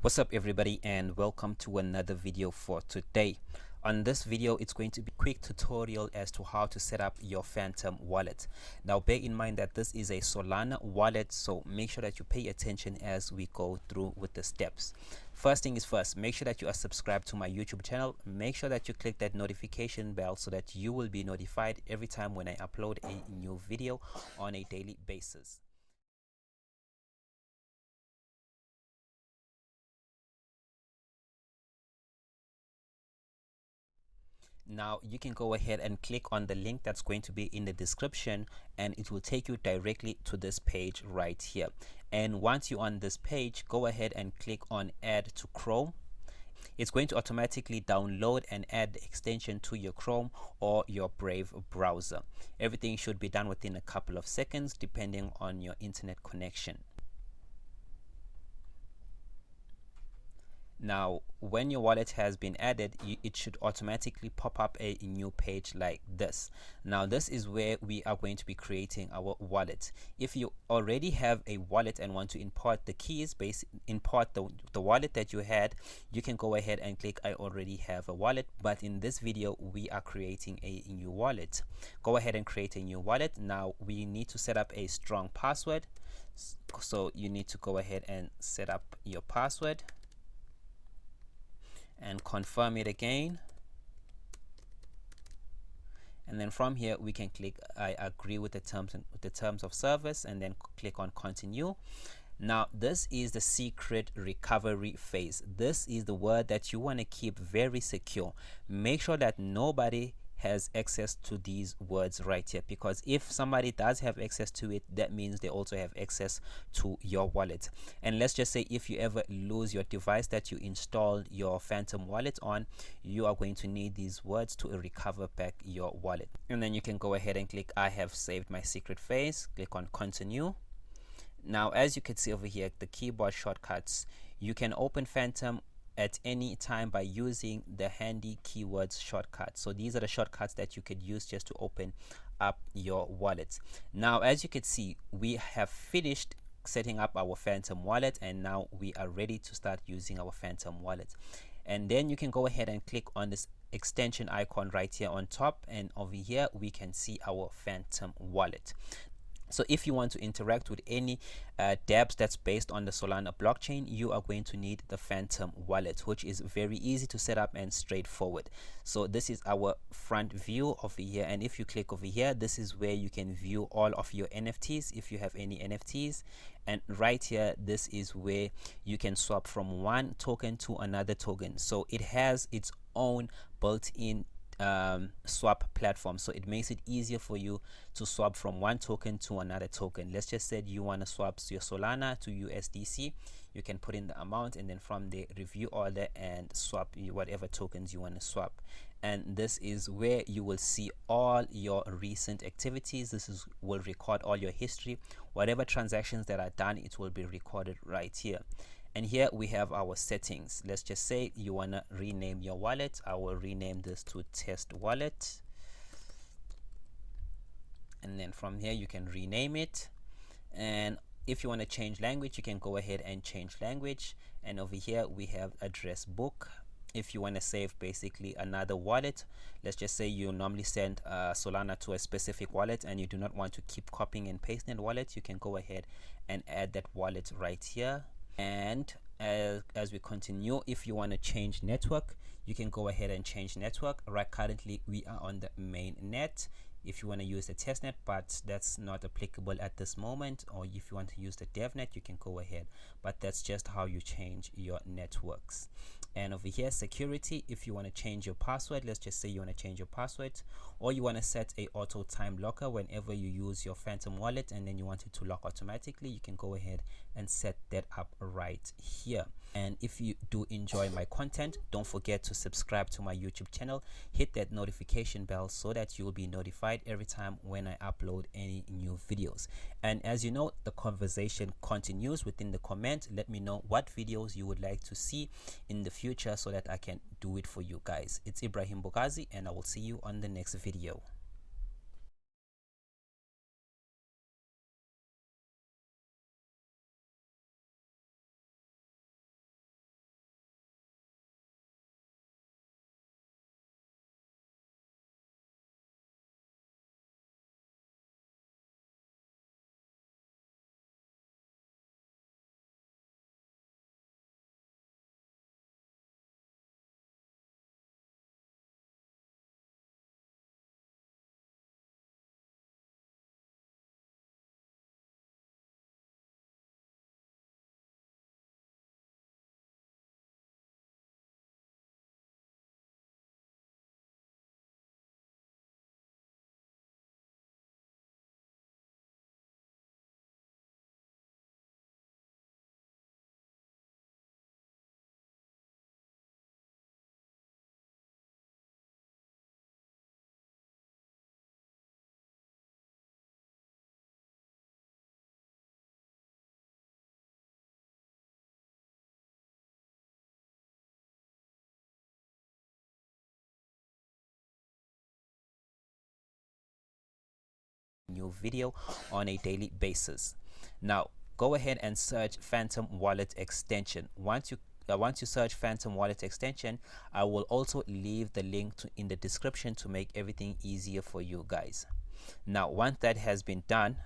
What's up everybody, and welcome to another video for today. On this video, it's going to be a quick tutorial as to how to set up your Phantom wallet. Now bear in mind that this is a Solana wallet, so make sure that you pay attention as we go through with the steps. First thing is first, make sure that you are subscribed to my YouTube channel. Make sure that you click that notification bell so that you will be notified every time when I upload a new video on a daily basis. Now you can go ahead and click on the link that's going to be in the description, and it will take you directly to this page right here. And once you're on this page, go ahead and click on add to Chrome. It's going to automatically download and add the extension to your Chrome or your Brave browser. Everything should be done within a couple of seconds depending on your internet connection. Now when your wallet has been added, it should automatically pop up a new page like this. Now this is where we are going to be creating our wallet. If you already have a wallet and want to import the keys, import the wallet that you had, you can go ahead and click I already have a wallet. But in this video we are creating a new wallet. Go ahead and create a new wallet. Now we need to set up a strong password, so you need to go ahead and set up your password and confirm it again, and then from here we can click I agree with the terms of service, and then click on continue. Now this is the secret recovery phase. This is the word that you want to keep very secure. Make sure that nobody has access to these words right here, because if somebody does have access to it, that means they also have access to your wallet. And let's just say if you ever lose your device that you installed your Phantom wallet on, you are going to need these words to recover back your wallet. And then you can go ahead and click I have saved my secret phrase, click on continue. Now as you can see over here, the keyboard shortcuts, you can open Phantom at any time by using the handy keywords shortcuts. So these are the shortcuts that you could use just to open up your wallet. Now as you can see, we have finished setting up our Phantom wallet, and now we are ready to start using our Phantom wallet. And then you can go ahead and click on this extension icon right here on top, and over here we can see our Phantom wallet. So if you want to interact with any dApps that's based on the Solana blockchain, you are going to need the Phantom wallet, which is very easy to set up and straightforward. So this is our front view over here, and if you click over here, this is where you can view all of your NFTs if you have any NFTs. And right here, this is where you can swap from one token to another token. So it has its own built-in swap platform, so it makes it easier for you to swap from one token to another token. Let's just say you want to swap your Solana to USDC. You can put in the amount, and then from the review order and swap whatever tokens you want to swap. And this is where you will see all your recent activities. Will record all your history. Whatever transactions that are done, it will be recorded right here. And here we have our settings. Let's just say you want to rename your wallet. I will rename this to test wallet, and then from here you can rename it. And if you want to change language, you can go ahead and change language. And over here we have address book. If you want to save basically another wallet, let's just say you normally send Solana to a specific wallet and you do not want to keep copying and pasting the wallet, you can go ahead and add that wallet right here. And as we continue, if you want to change network, you can go ahead and change network. Right, currently we are on the main net. If you want to use the testnet, but that's not applicable at this moment, or if you want to use the devnet, you can go ahead, but that's just how you change your networks. And over here, security, if you want to change your password, let's just say you want to change your password, or you want to set a auto time locker whenever you use your Phantom wallet and then you want it to lock automatically, you can go ahead and set that up right here. And if you do enjoy my content, don't forget to subscribe to my YouTube channel, hit that notification bell so that you will be notified every time when I upload any new videos. And as you know, the conversation continues within the comment. Let me know what videos you would like to see in the future so that I can do it for you guys. It's Ebrahim Mbokazi, and I will see you on the next video. new video on a daily basis. Now go ahead and search Phantom Wallet extension. Once you search Phantom Wallet extension, I will also leave the link in the description to make everything easier for you guys. Now once that has been done,